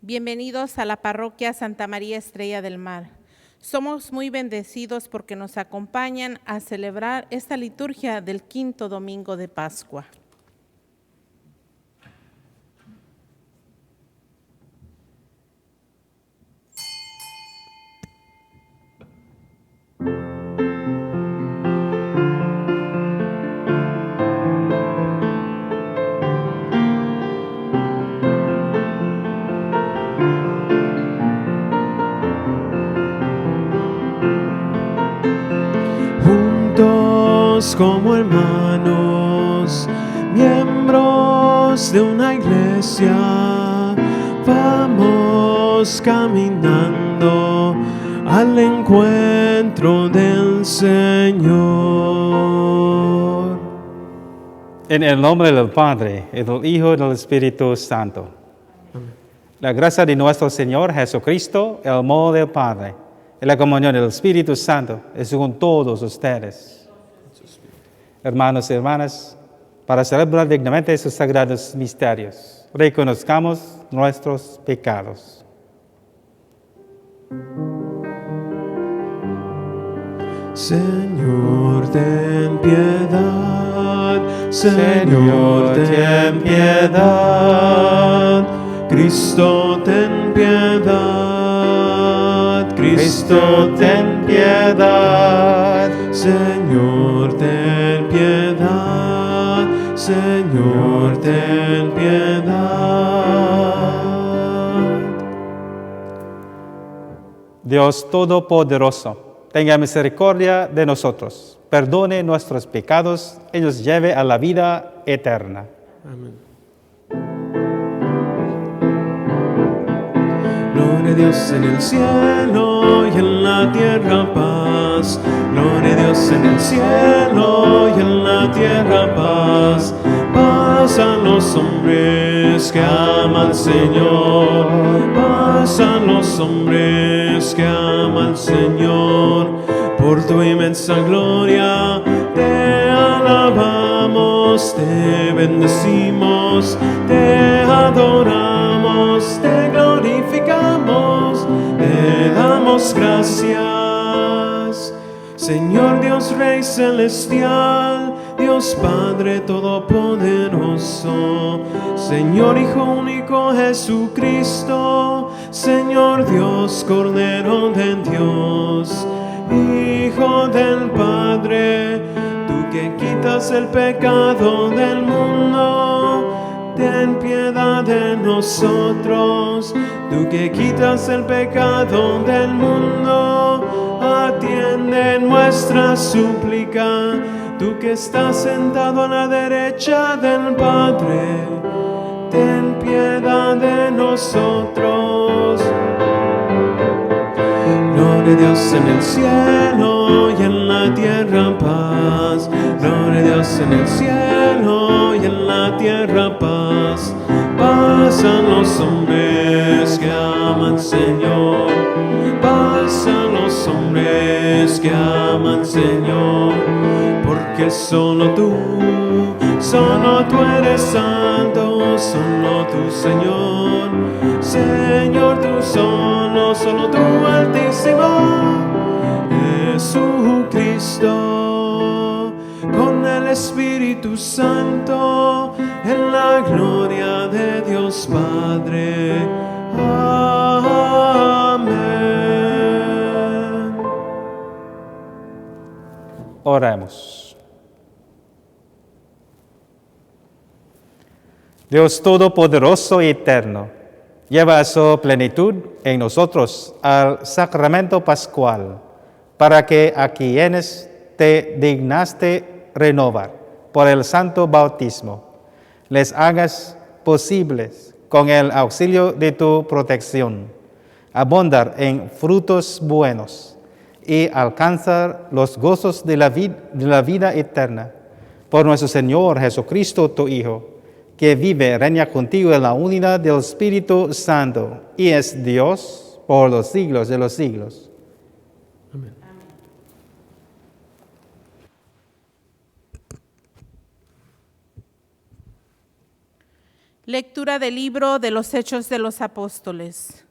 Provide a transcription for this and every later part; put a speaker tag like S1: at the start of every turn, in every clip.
S1: Bienvenidos a la parroquia Santa María Estrella del Mar. Somos muy bendecidos porque nos acompañan a celebrar esta liturgia del quinto domingo de Pascua.
S2: Juntos como hermanos, miembros de una iglesia, vamos caminando al encuentro del Señor.
S3: En el nombre del Padre, y del Hijo y del Espíritu Santo. La gracia de nuestro Señor Jesucristo, el amor del Padre, y la comunión del Espíritu Santo es con todos ustedes. Hermanos y hermanas, para celebrar dignamente sus sagrados misterios, reconozcamos nuestros pecados.
S2: Señor, ten piedad. Señor, ten piedad. Cristo, ten piedad. Cristo, ten piedad. Señor, ten piedad. Señor, ten piedad.
S3: Dios Todopoderoso, tenga misericordia de nosotros, perdone nuestros pecados y nos lleve a la vida eterna.
S2: Amén. Gloria a Dios en el cielo y en la tierra paz. Gloria a Dios en el cielo y en la tierra paz. Paz a los hombres que aman al Señor. Paz a los hombres que aman al Señor. Por tu inmensa gloria te alabamos, te bendecimos, te adoramos, te glorificamos, te damos gracias. Señor Dios Rey Celestial, Dios Padre Todopoderoso, Señor Hijo único Jesucristo, Señor Dios Cordero de Dios, Hijo del Padre, tú que quitas el pecado del mundo, ten piedad de nosotros. Tú que quitas el pecado del mundo, atiende nuestra súplica. Tú que estás sentado a la derecha del Padre, ten piedad de nosotros. Gloria a Dios en el cielo y en la tierra paz. Gloria a Dios en el cielo y en la tierra paz. Paz a los hombres que aman Señor. Paz a los hombres que aman Señor. Porque solo tú eres santo, solo tú Señor. Señor, tú solo tú Altísimo, Jesucristo, con el Espíritu Santo, en la gloria de Dios Padre. Amén.
S3: Oremos. Dios Todopoderoso y Eterno, lleva a su plenitud en nosotros al sacramento pascual, para que a quienes te dignaste renovar por el santo bautismo, les hagas posibles, con el auxilio de tu protección, abundar en frutos buenos y alcanzar los gozos de la vida eterna. Por nuestro Señor Jesucristo, tu Hijo, que vive y reina contigo en la unidad del Espíritu Santo, y es Dios por los siglos de los siglos.
S2: Amén.
S1: Lectura del libro de los Hechos de los Apóstoles.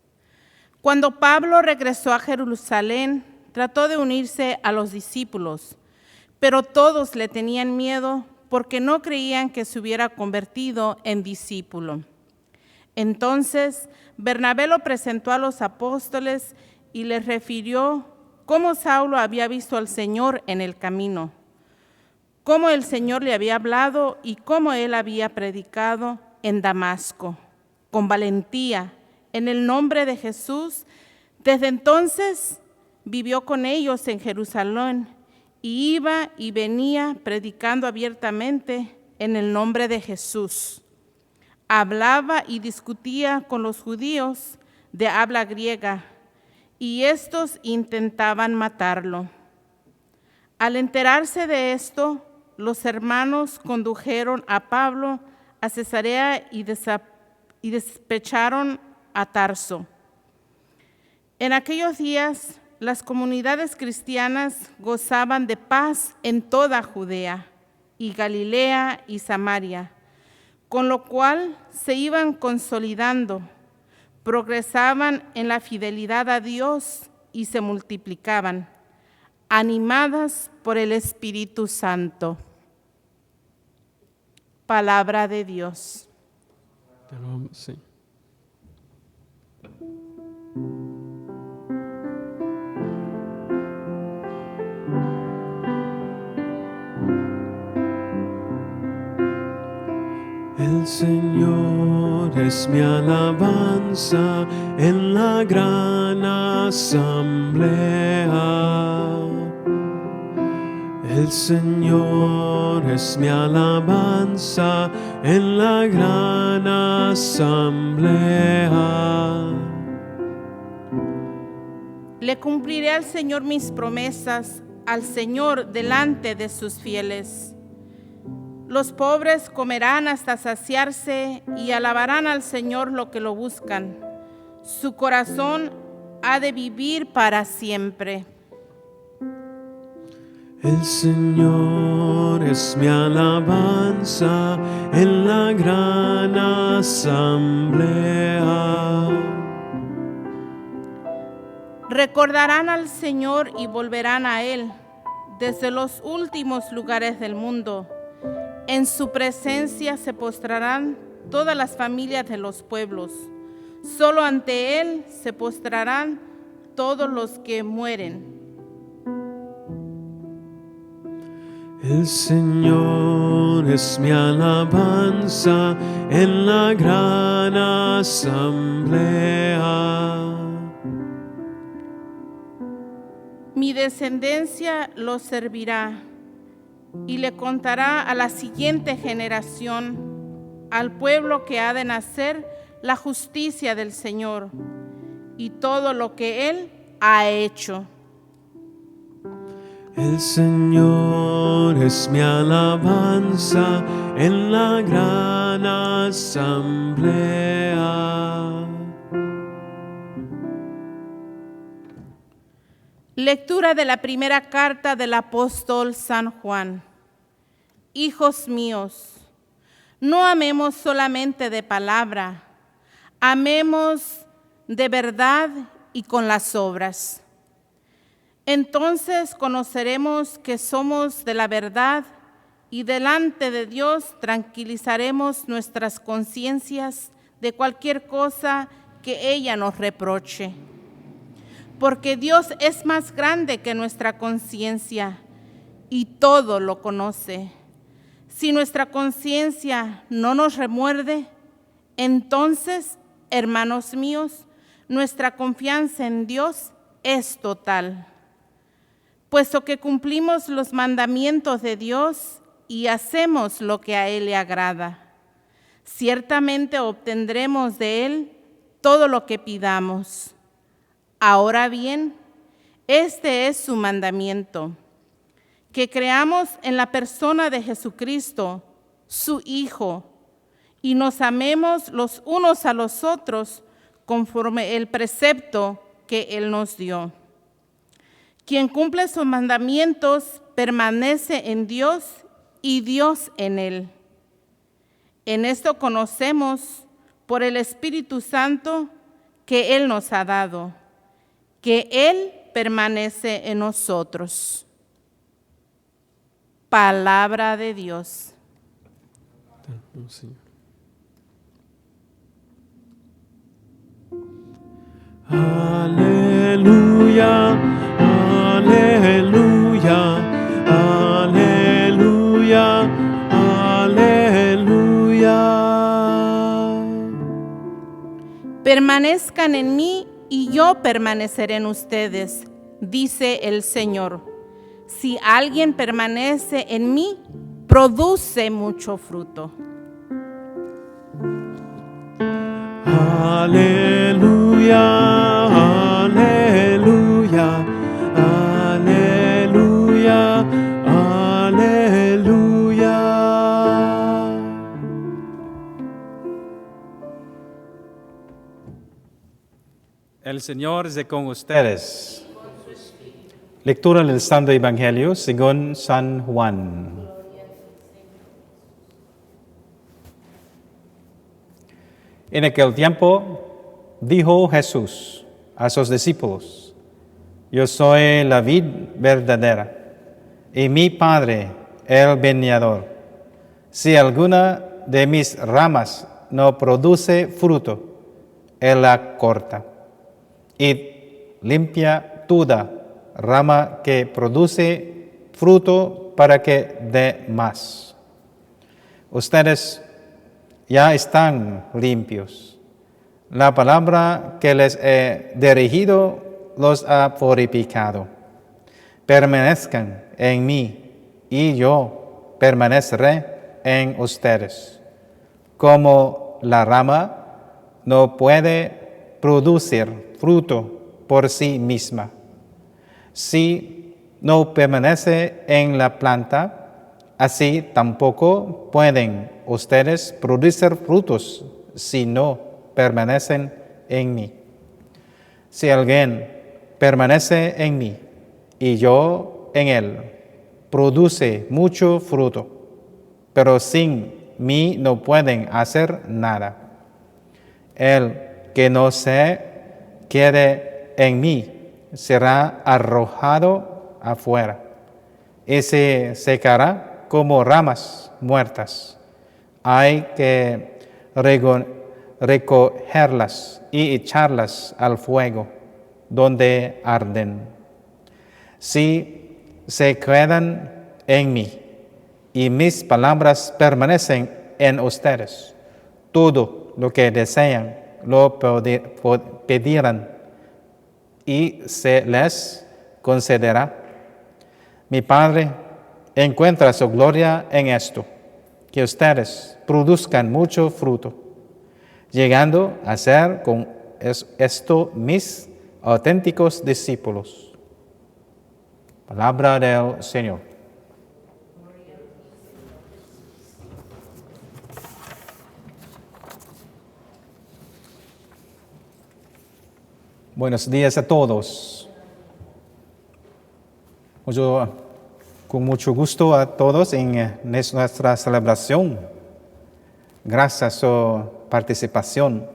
S1: Cuando Pablo regresó a Jerusalén, trató de unirse a los discípulos, pero todos le tenían miedo porque no creían que se hubiera convertido en discípulo. Entonces, Bernabé lo presentó a los apóstoles y les refirió cómo Saulo había visto al Señor en el camino, cómo el Señor le había hablado y cómo él había predicado en Damasco, con valentía, en el nombre de Jesús. Desde entonces vivió con ellos en Jerusalén y iba y venía predicando abiertamente en el nombre de Jesús. Hablaba y discutía con los judíos de habla griega, y estos intentaban matarlo. Al enterarse de esto, los hermanos condujeron a Pablo a Cesarea y despacharon a Tarso. En aquellos días, las comunidades cristianas gozaban de paz en toda Judea y Galilea y Samaria, con lo cual se iban consolidando, progresaban en la fidelidad a Dios y se multiplicaban, animadas por el Espíritu Santo. Palabra de Dios.
S2: Sí. El Señor es mi alabanza en la gran asamblea. El Señor es mi alabanza en la gran asamblea.
S1: Le cumpliré al Señor mis promesas, al Señor delante de sus fieles. Los pobres comerán hasta saciarse y alabarán al Señor lo que lo buscan. Su corazón ha de vivir para siempre.
S2: El Señor es mi alabanza en la gran asamblea.
S1: Recordarán al Señor y volverán a Él desde los últimos lugares del mundo. En su presencia se postrarán todas las familias de los pueblos. Solo ante Él se postrarán todos los que mueren.
S2: El Señor es mi alabanza en la gran asamblea.
S1: Mi descendencia lo servirá y le contará a la siguiente generación, al pueblo que ha de nacer, la justicia del Señor y todo lo que Él ha hecho.
S2: El Señor es mi alabanza en la gran asamblea.
S1: Lectura de la primera carta del apóstol San Juan. Hijos míos, no amemos solamente de palabra, amemos de verdad y con las obras. Entonces conoceremos que somos de la verdad y delante de Dios tranquilizaremos nuestras conciencias de cualquier cosa que ella nos reproche. Porque Dios es más grande que nuestra conciencia y todo lo conoce. Si nuestra conciencia no nos remuerde, entonces, hermanos míos, nuestra confianza en Dios es total. Puesto que cumplimos los mandamientos de Dios y hacemos lo que a Él le agrada, ciertamente obtendremos de Él todo lo que pidamos. Ahora bien, este es su mandamiento, que creamos en la persona de Jesucristo, su Hijo, y nos amemos los unos a los otros conforme el precepto que Él nos dio. Quien cumple sus mandamientos permanece en Dios y Dios en él. En esto conocemos por el Espíritu Santo que Él nos ha dado, que Él permanece en nosotros. Palabra de Dios.
S2: Oh, Señor. Aleluya, aleluya, aleluya, aleluya.
S1: Permanezcan en mí y yo permaneceré en ustedes, dice el Señor. Si alguien permanece en mí, produce mucho fruto.
S2: Aleluya, aleluya, aleluya, aleluya.
S3: El Señor esté con ustedes. Lectura del Santo Evangelio según San Juan. En aquel tiempo dijo Jesús a sus discípulos: Yo soy la vid verdadera y mi Padre el viñador. Si alguna de mis ramas no produce fruto, Él la corta y limpia toda rama que produce fruto para que dé más. Ustedes ya están limpios. La palabra que les he dirigido los ha purificado. Permanezcan en mí y yo permaneceré en ustedes. Como la rama no puede producir fruto por sí misma, si no permanece en la planta, así tampoco pueden ustedes producir frutos si no permanecen en mí. Si alguien permanece en mí y yo en él, produce mucho fruto, pero sin mí no pueden hacer nada. El que no se quede en mí será arrojado afuera y se secará como ramas muertas. Hay que recogerlas y echarlas al fuego, donde arden. Si se quedan en mí y mis palabras permanecen en ustedes, todo lo que desean lo pedirán y se les concederá. Mi Padre encuentra su gloria en esto, que ustedes produzcan mucho fruto, llegando a ser con esto mis auténticos discípulos. Palabra del Señor. Buenos días a todos. Con mucho gusto a todos en nuestra celebración. Gracias a su participación.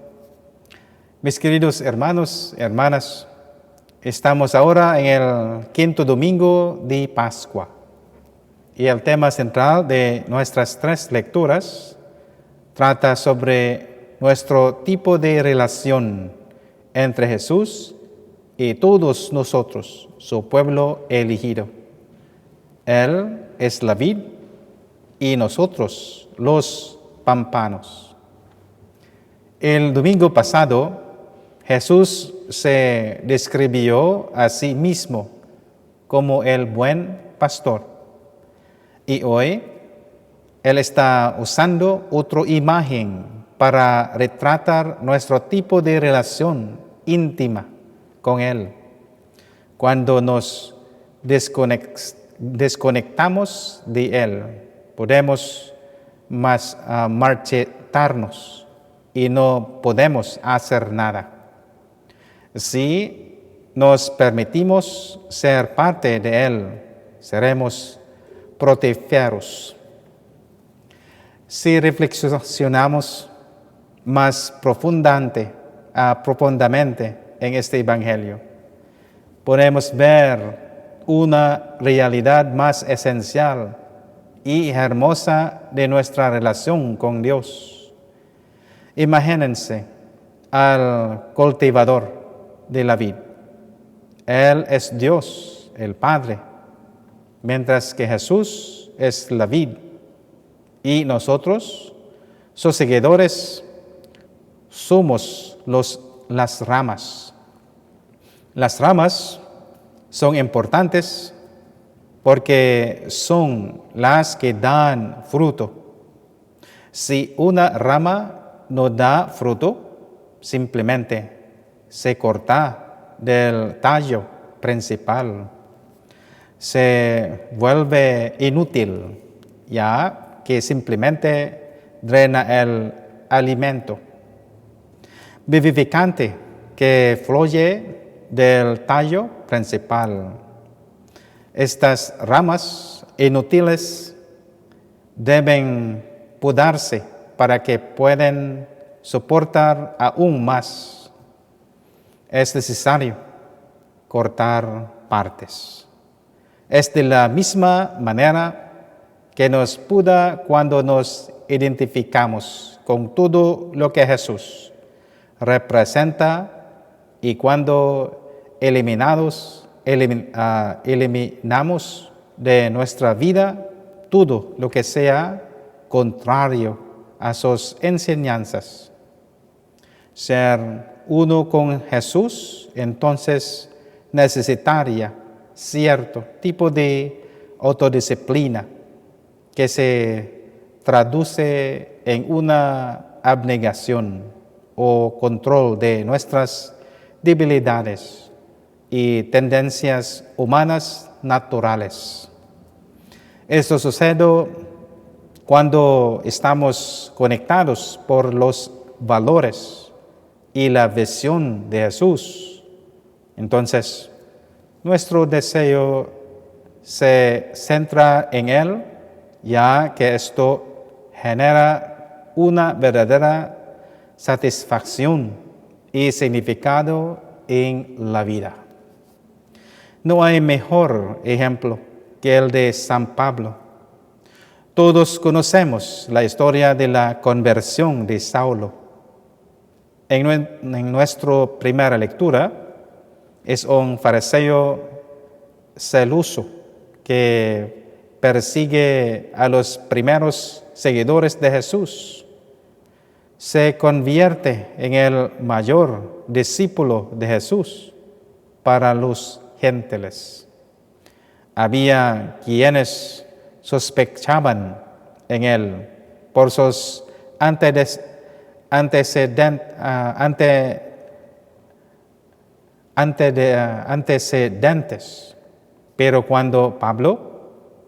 S3: Mis queridos hermanos y hermanas, estamos ahora en el quinto domingo de Pascua. Y el tema central de nuestras tres lecturas trata sobre nuestro tipo de relación entre Jesús y todos nosotros, su pueblo elegido. Él es la vid y nosotros los pámpanos. El domingo pasado, Jesús se describió a sí mismo como el buen pastor. Y hoy, Él está usando otra imagen para retratar nuestro tipo de relación íntima con Él. Cuando nos desconectamos de Él, podemos marchitarnos y no podemos hacer nada. Si nos permitimos ser parte de Él, seremos fructíferos. Si reflexionamos más profundamente en este Evangelio, podemos ver una realidad más esencial y hermosa de nuestra relación con Dios. Imagínense al cultivador de la vid. Él es Dios, el Padre, mientras que Jesús es la vid. Y nosotros, sus seguidores, somos las ramas. Las ramas son importantes porque son las que dan fruto. Si una rama no da fruto, simplemente se corta del tallo principal. Se vuelve inútil, ya que simplemente drena el alimento vivificante que fluye del tallo principal. Estas ramas inútiles deben podarse para que puedan soportar aún más. Es necesario cortar partes. Es de la misma manera que nos puda cuando nos identificamos con todo lo que Jesús representa y cuando eliminamos de nuestra vida todo lo que sea contrario a sus enseñanzas. Ser uno con Jesús, entonces necesitaría cierto tipo de autodisciplina que se traduce en una abnegación o control de nuestras debilidades y tendencias humanas naturales. Esto sucede cuando estamos conectados por los valores y la visión de Jesús. Entonces, nuestro deseo se centra en Él, ya que esto genera una verdadera satisfacción y significado en la vida. No hay mejor ejemplo que el de San Pablo. Todos conocemos la historia de la conversión de Saulo. En nuestra primera lectura, es un fariseo celoso que persigue a los primeros seguidores de Jesús. Se convierte en el mayor discípulo de Jesús para los gentiles. Había quienes sospechaban en él por sus antecedentes, pero cuando Pablo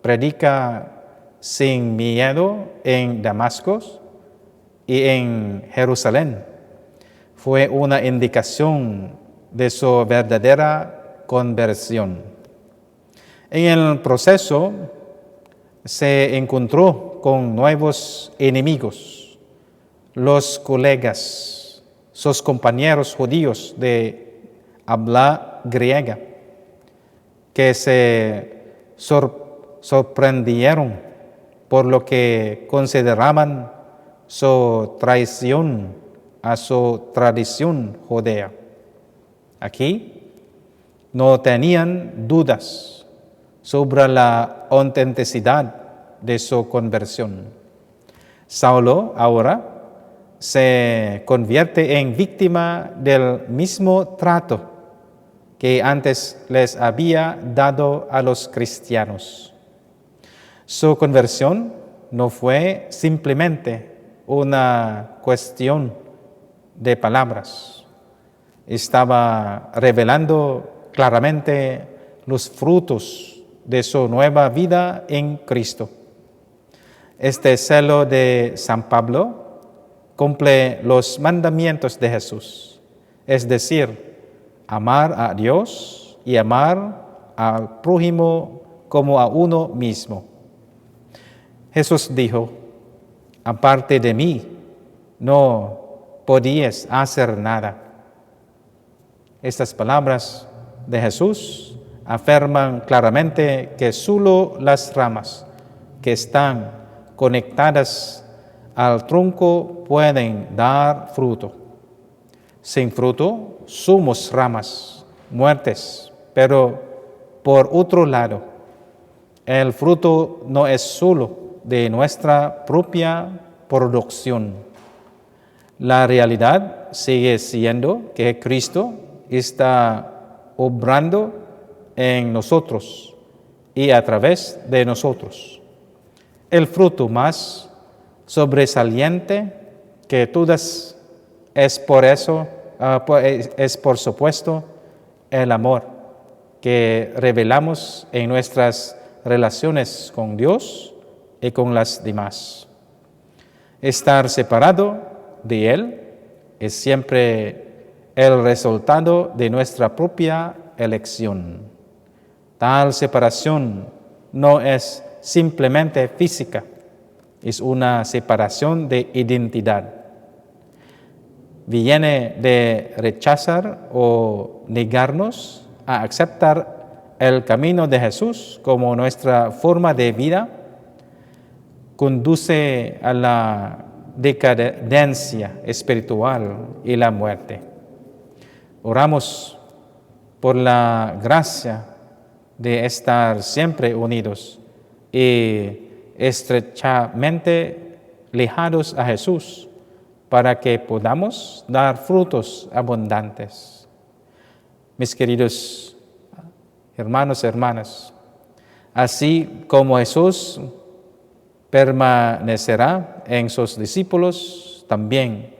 S3: predica sin miedo en Damasco y en Jerusalén, fue una indicación de su verdadera conversión. En el proceso se encontró con nuevos enemigos, los colegas, sus compañeros judíos de habla griega, que se sorprendieron por lo que consideraban su traición a su tradición judía. Aquí no tenían dudas sobre la autenticidad de su conversión. Saulo ahora se convierte en víctima del mismo trato que antes les había dado a los cristianos. Su conversión no fue simplemente una cuestión de palabras. Estaba revelando claramente los frutos de su nueva vida en Cristo. Este celo de San Pablo cumple los mandamientos de Jesús, es decir, amar a Dios y amar al prójimo como a uno mismo. Jesús dijo, aparte de mí, no podías hacer nada. Estas palabras de Jesús afirman claramente que solo las ramas que están conectadas al tronco pueden dar fruto. Sin fruto somos ramas muertas, pero por otro lado, el fruto no es solo de nuestra propia producción. La realidad sigue siendo que Cristo está obrando en nosotros y a través de nosotros. El fruto más sobresaliente que todas es por supuesto el amor que revelamos en nuestras relaciones con Dios y con las demás. Estar separado de Él es siempre el resultado de nuestra propia elección. Tal separación no es simplemente física, es una separación de identidad. Viene de rechazar o negarnos a aceptar el camino de Jesús como nuestra forma de vida, conduce a la decadencia espiritual y la muerte. Oramos por la gracia de estar siempre unidos y estrechamente ligados a Jesús para que podamos dar frutos abundantes. Mis queridos hermanos y hermanas, así como Jesús permanecerá en sus discípulos, también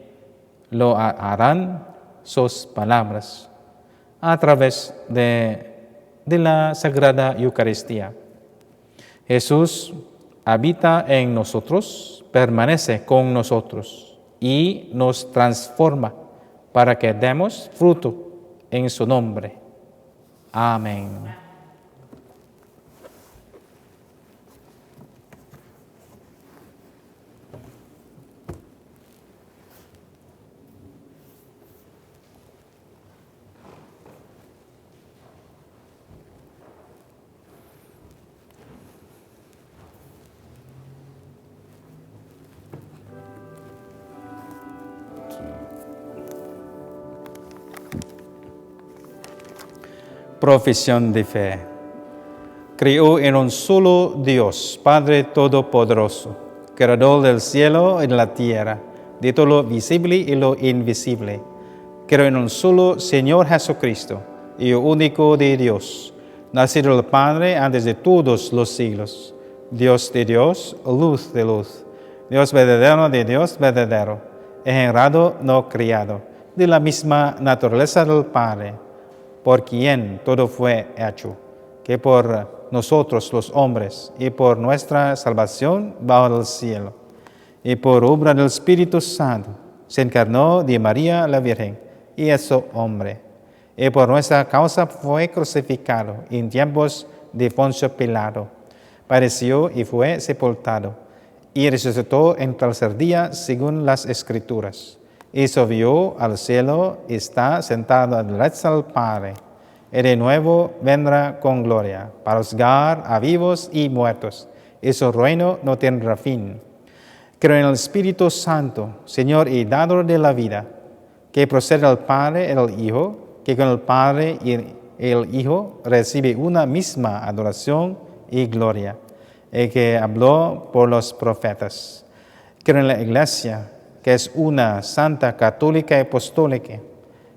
S3: lo harán sus palabras a través de la Sagrada Eucaristía. Jesús habita en nosotros, permanece con nosotros y nos transforma para que demos fruto en su nombre. Amén. Profesión de fe. Creo en un solo Dios, Padre Todopoderoso, Creador del cielo y de la tierra, de todo lo visible y lo invisible. Creo en un solo Señor Jesucristo, Hijo único de Dios, nacido del Padre antes de todos los siglos, Dios de Dios, luz de luz, Dios verdadero de Dios verdadero, engendrado, no criado, de la misma naturaleza del Padre, por quien todo fue hecho, que por nosotros los hombres y por nuestra salvación bajo el cielo, y por obra del Espíritu Santo, se encarnó de María la Virgen y hizo hombre, y por nuestra causa fue crucificado en tiempos de Poncio Pilato, padeció y fue sepultado, y resucitó en tercer día según las Escrituras, y subió al cielo y está sentado a la derecha del Padre, y de nuevo vendrá con gloria para juzgar a vivos y muertos, y su reino no tendrá fin. Creo en el Espíritu Santo, Señor y dador de la vida, que procede del Padre y del Hijo, que con el Padre y el Hijo recibe una misma adoración y gloria, y que habló por los profetas. Creo en la Iglesia, que es una santa, católica y apostólica,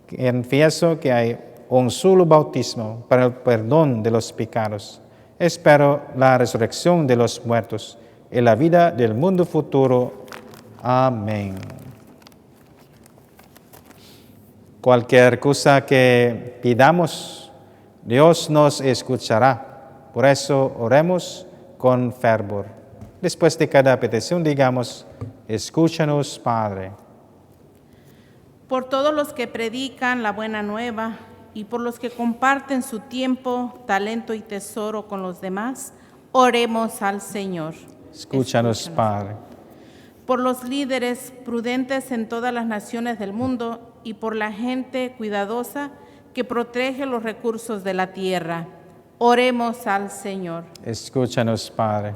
S3: que confieso que hay un solo bautismo para el perdón de los pecados. Espero la resurrección de los muertos y la vida del mundo futuro. Amén. Cualquier cosa que pidamos, Dios nos escuchará. Por eso oremos con fervor. Después de cada petición digamos: escúchanos, Padre.
S1: Por todos los que predican la buena nueva y por los que comparten su tiempo, talento y tesoro con los demás, oremos al Señor.
S3: Escúchanos, Padre.
S1: por los líderes prudentes en todas las naciones del mundo y por la gente cuidadosa que protege los recursos de la tierra. Oremos al Señor.
S3: Escúchanos, Padre.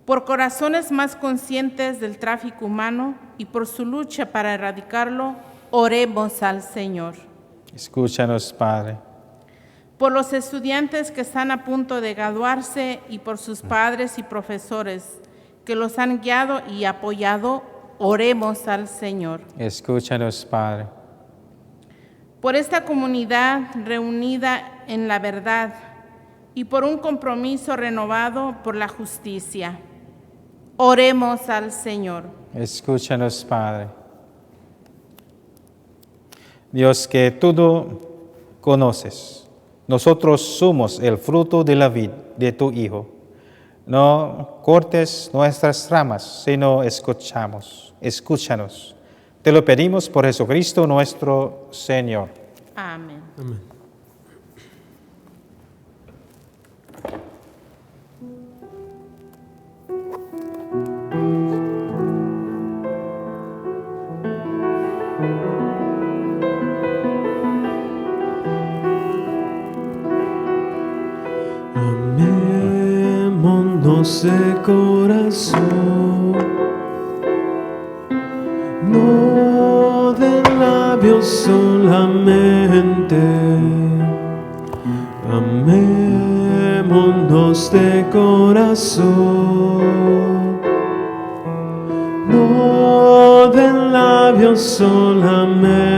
S1: Por corazones más conscientes del tráfico humano y por su lucha para erradicarlo, oremos al Señor.
S3: Escúchanos, Padre.
S1: Por los estudiantes que están a punto de graduarse y por sus padres y profesores que los han guiado y apoyado, oremos al Señor.
S3: Escúchanos, Padre.
S1: Por esta comunidad reunida en la verdad y por un compromiso renovado por la justicia, oremos al Señor.
S3: Escúchanos, Padre. Dios, que todo conoces, nosotros somos el fruto de la vid de tu Hijo. No cortes nuestras ramas, sino escúchanos. Te lo pedimos por Jesucristo nuestro Señor.
S1: Amén.
S2: Amén. Amémonos de corazón, no de labios solamente. Amémonos de corazón, no de labios solamente.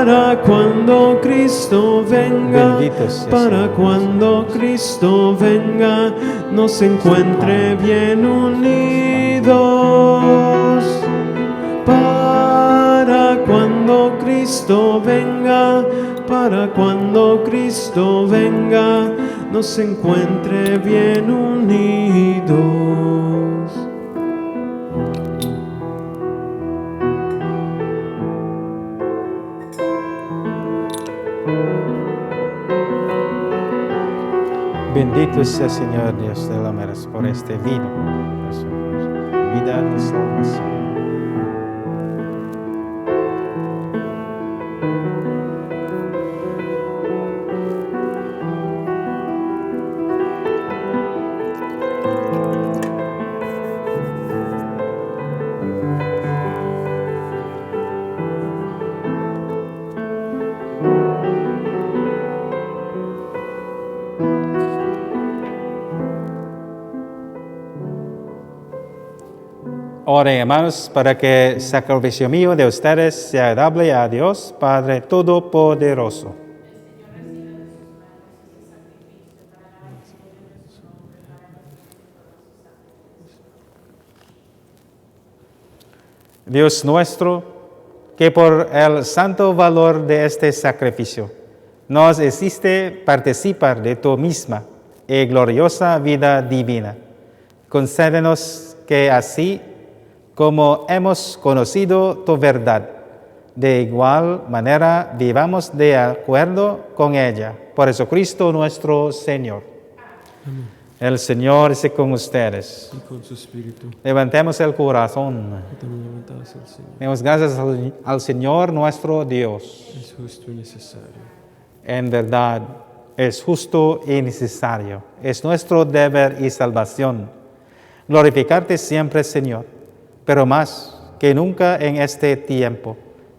S2: Para cuando Cristo venga,
S3: Bendito sea,
S2: para
S3: Señor.
S2: cuando Cristo venga, nos encuentre bien unidos. Para cuando Cristo venga, para cuando Cristo venga, nos encuentre bien unidos.
S3: Bendito sea, Señor Dios de la Meras, por este vino, por su vida y salvación. Oren, hermanos, para que el sacrificio mío de ustedes sea agradable a Dios, Padre Todopoderoso. Dios nuestro, que por el santo valor de este sacrificio nos hiciste participar de tu misma y gloriosa vida divina, concédenos que así como hemos conocido tu verdad, de igual manera vivamos de acuerdo con ella. Por Jesucristo nuestro Señor.
S2: Amén.
S3: El Señor esté con ustedes.
S2: Y con su espíritu,
S3: Levantemos el corazón.
S2: que también levantados al Señor.
S3: Demos gracias al Señor nuestro Dios.
S2: Es justo y necesario.
S3: En verdad, es justo y necesario. Es nuestro deber y salvación glorificarte siempre, Señor, pero más que nunca en este tiempo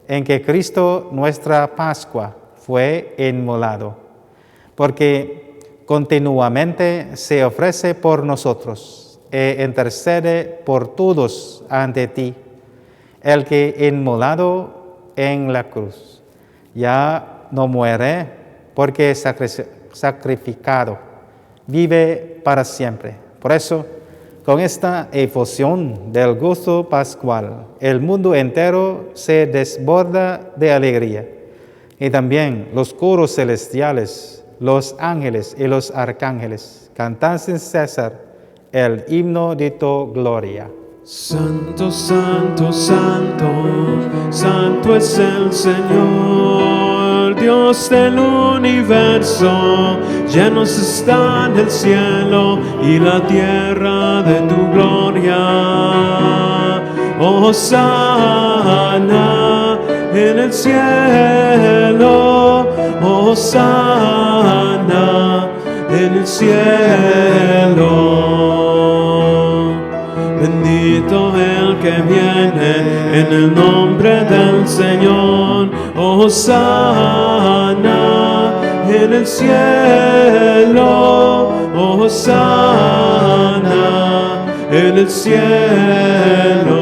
S3: en que Cristo, nuestra Pascua, fue inmolado, porque continuamente se ofrece por nosotros e intercede por todos ante ti, el que inmolado en la cruz ya no muere porque sacrificado, vive para siempre. Por eso, con esta efusión del gozo pascual, el mundo entero se desborda de alegría. Y también los coros celestiales, los ángeles y los arcángeles cantan sin cesar el himno de tu gloria.
S2: Santo, santo, santo, santo es el Señor, Dios del universo, llenos están el cielo y la tierra de tu gloria. Hosana en el cielo, Hosana en el cielo. Bendito el que viene en el nombre del Señor. Hosana en el cielo, Hosana en el cielo.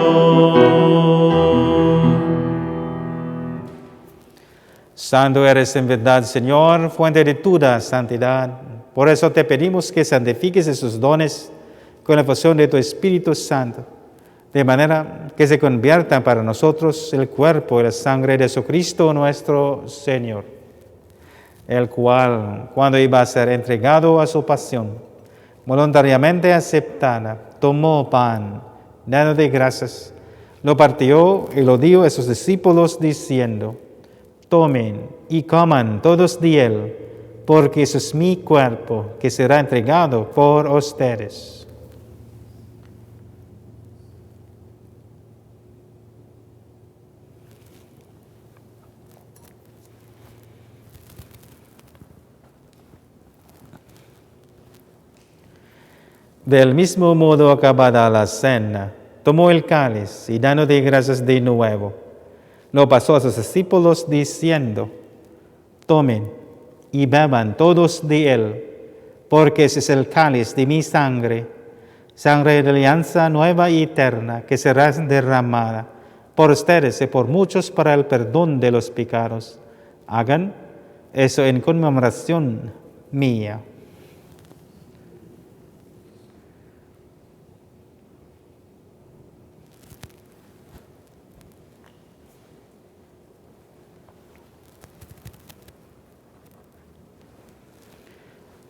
S3: Santo eres en verdad, Señor, fuente de toda santidad. Por eso te pedimos que santifiques esos dones con la fusión de tu Espíritu Santo, de manera que se conviertan para nosotros el cuerpo y la sangre de Jesucristo nuestro Señor, el cual, cuando iba a ser entregado a su pasión, voluntariamente aceptada, tomó pan, dando de gracias, lo partió y lo dio a sus discípulos diciendo: tomen y coman todos de él, porque ese es mi cuerpo que será entregado por ustedes. Del mismo modo, acabada la cena, tomó el cáliz y dando de gracias de nuevo, lo pasó a sus discípulos diciendo: tomen y beban todos de él, porque ese es el cáliz de mi sangre, sangre de alianza nueva y eterna, que será derramada por ustedes y por muchos para el perdón de los pecados. Hagan eso en conmemoración mía.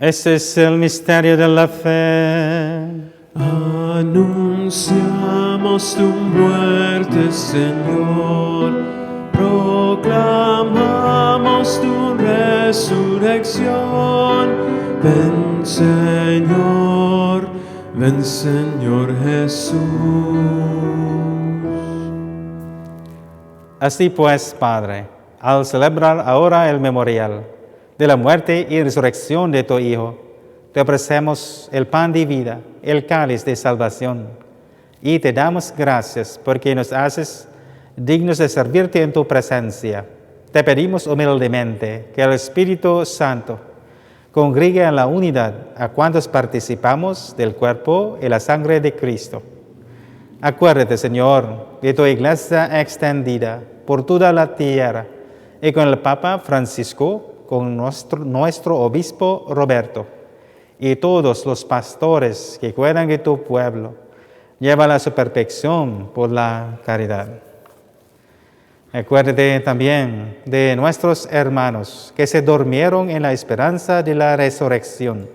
S3: Ese es el misterio de la fe.
S2: Anunciamos tu muerte, Señor. Proclamamos tu resurrección. Ven, Señor Jesús.
S3: Así pues, Padre, al celebrar ahora el memorial de la muerte y resurrección de tu Hijo, te ofrecemos el pan de vida, el cáliz de salvación, y te damos gracias porque nos haces dignos de servirte en tu presencia. Te pedimos humildemente que el Espíritu Santo congregue en la unidad a cuantos participamos del cuerpo y la sangre de Cristo. Acuérdate, Señor, de tu iglesia extendida por toda la tierra y con el Papa Francisco, con nuestro obispo Roberto y todos los pastores que cuidan de tu pueblo. Llévala a su perfección por la caridad. Acuérdate también de nuestros hermanos que se durmieron en la esperanza de la resurrección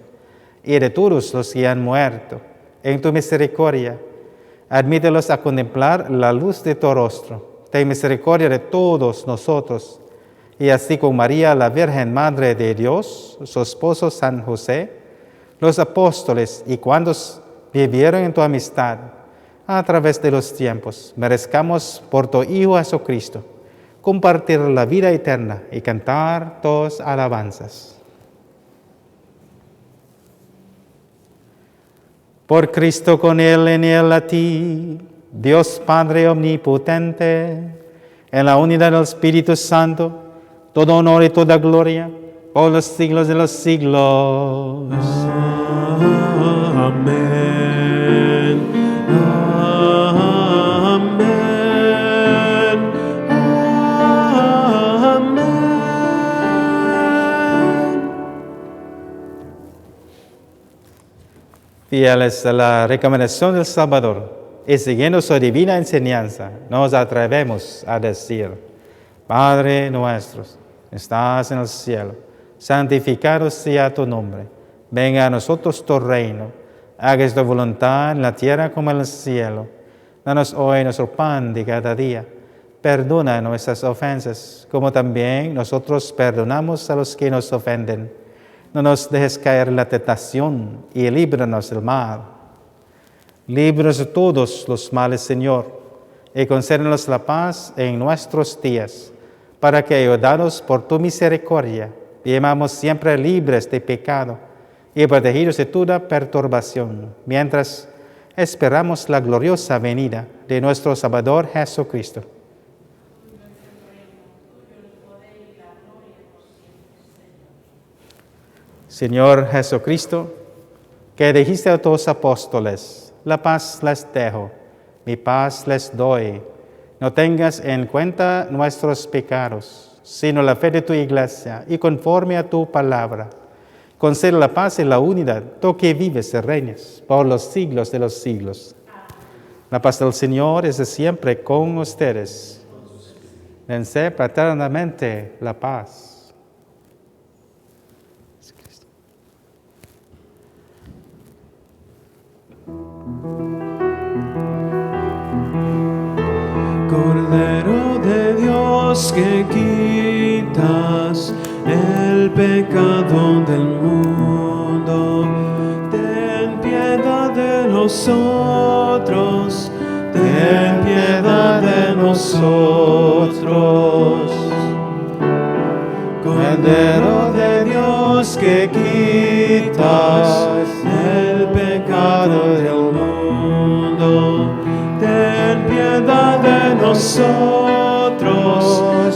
S3: y de todos los que han muerto. En tu misericordia, admítelos a contemplar la luz de tu rostro. Ten misericordia de todos nosotros, y así con María, la Virgen Madre de Dios, su esposo San José, los apóstoles y cuantos vivieron en tu amistad a través de los tiempos, merezcamos por tu Hijo Jesucristo compartir la vida eterna y cantar tus alabanzas. Por Cristo, con Él, en Él, a ti, Dios Padre omnipotente, en la unidad del Espíritu Santo, todo honor y toda gloria, por los siglos de los siglos.
S2: Amén. Amén. Amén.
S3: Fieles a la recomendación del Salvador y siguiendo su divina enseñanza, nos atrevemos a decir: Padre nuestro, estás en el cielo, santificado sea tu nombre. Venga a nosotros tu reino. Hagas tu voluntad en la tierra como en el cielo. Danos hoy nuestro pan de cada día. perdona nuestras ofensas, como también nosotros perdonamos a los que nos ofenden. No nos dejes caer en la tentación y líbranos del mal. Líbranos de todos los males, Señor, y concédenos la paz en nuestros días, para que, ayudados por tu misericordia, vivamos siempre libres de pecado y protegidos de toda perturbación, mientras esperamos la gloriosa venida de nuestro Salvador Jesucristo. Señor Jesucristo, que dijiste a tus apóstoles, la paz les dejo, mi paz les doy. No tengas en cuenta nuestros pecados, sino la fe de tu iglesia, y conforme a tu palabra, concede la paz y la unidad, tú que vives y reinas por los siglos de los siglos. La paz del Señor es de siempre con ustedes. Dense fraternamente la paz.
S2: Cordero de Dios que quitas el pecado del mundo, ten piedad de nosotros, ten piedad de nosotros. Cordero de Dios que quitas el pecado del mundo, ten piedad de nosotros,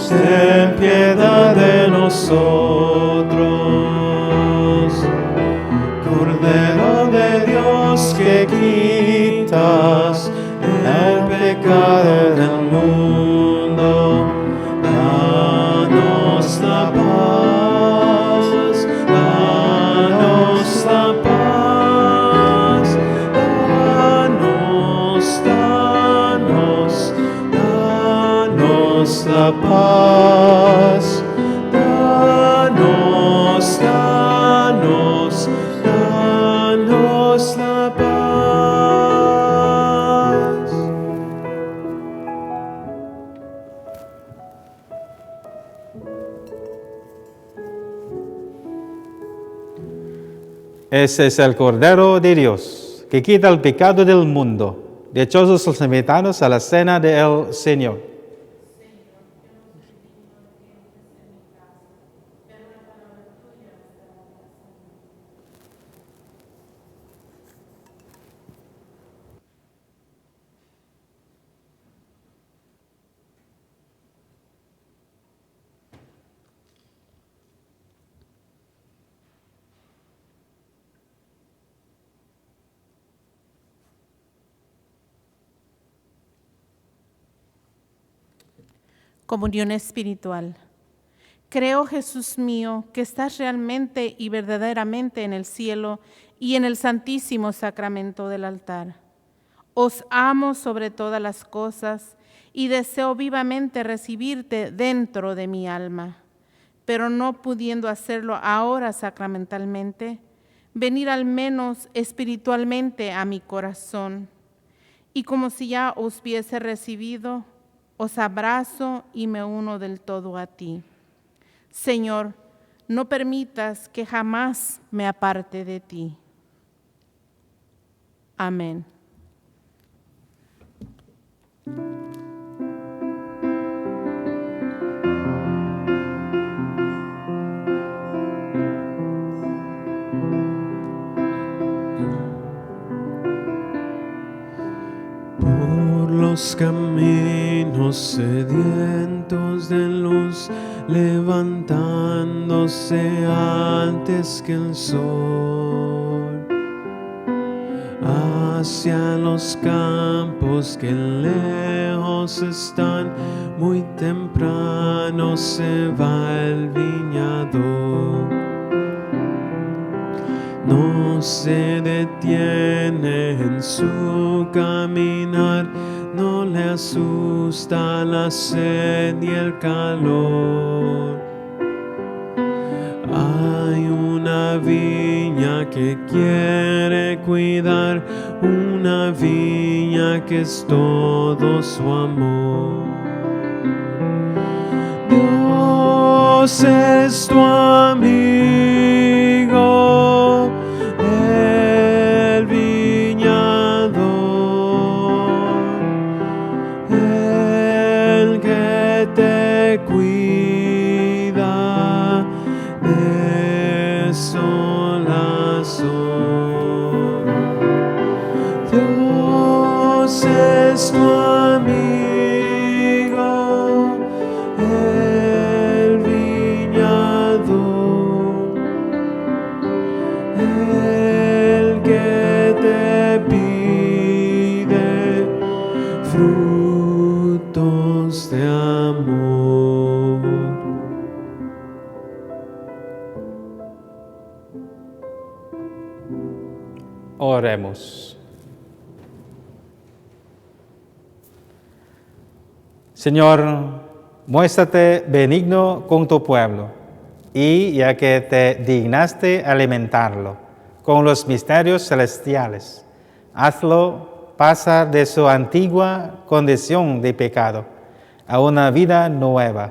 S2: ten piedad de nosotros. Cordero de Dios que quitas el pecado del mundo, danos la paz, danos la paz, danos la paz, danos la paz.
S3: Ese es el Cordero de Dios, que quita el pecado del mundo. Dichosos los invitados a la cena del Señor.
S1: Comunión espiritual. Creo, Jesús mío, que estás realmente y verdaderamente en el cielo y en el santísimo sacramento del altar. Os amo sobre todas las cosas y deseo vivamente recibirte dentro de mi alma, pero no pudiendo hacerlo ahora sacramentalmente, venir al menos espiritualmente a mi corazón, y como si ya os hubiese recibido, os abrazo y me uno del todo a ti. Señor, no permitas que jamás me aparte de ti. Amén.
S2: Los caminos sedientos de luz, levantándose antes que el sol, hacia los campos que lejos están, muy temprano se va el viñador. No se detiene en su caminar, no le asusta la sed y el calor. Hay una viña que quiere cuidar, una viña que es todo su amor. Dios es tu amigo, el viñador, el que te cuida de sol a sol. Dios es tu amigo, el viñador, el que te pide frutos de amor.
S3: Oremos. Señor, muéstrate benigno con tu pueblo, y ya que te dignaste alimentarlo con los misterios celestiales, hazlo pasar de su antigua condición de pecado a una vida nueva.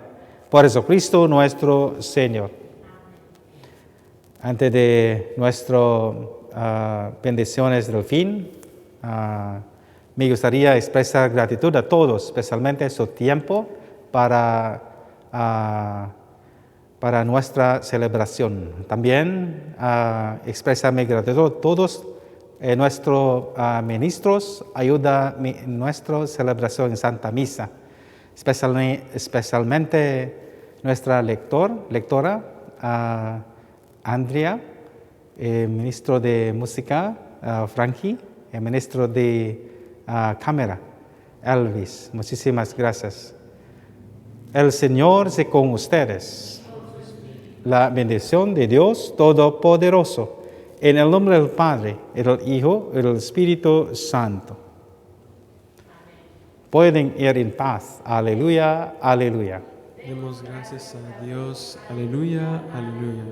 S3: Por Jesucristo nuestro Señor. Antes de nuestras bendiciones del fin, me gustaría expresar gratitud a todos, especialmente su tiempo para nuestra celebración. También expresar mi gratitud a todos nuestros ministros, ayuda en nuestra celebración en Santa Misa, especialmente nuestra lectora, Andrea, el ministro de música, Frankie, el ministro de cámara, Elvis. Muchísimas gracias. El Señor sea con ustedes. La bendición de Dios Todopoderoso, en el nombre del Padre, y del Hijo, y del Espíritu Santo. Pueden ir en paz. Aleluya, aleluya.
S2: Demos gracias a Dios. Aleluya, aleluya.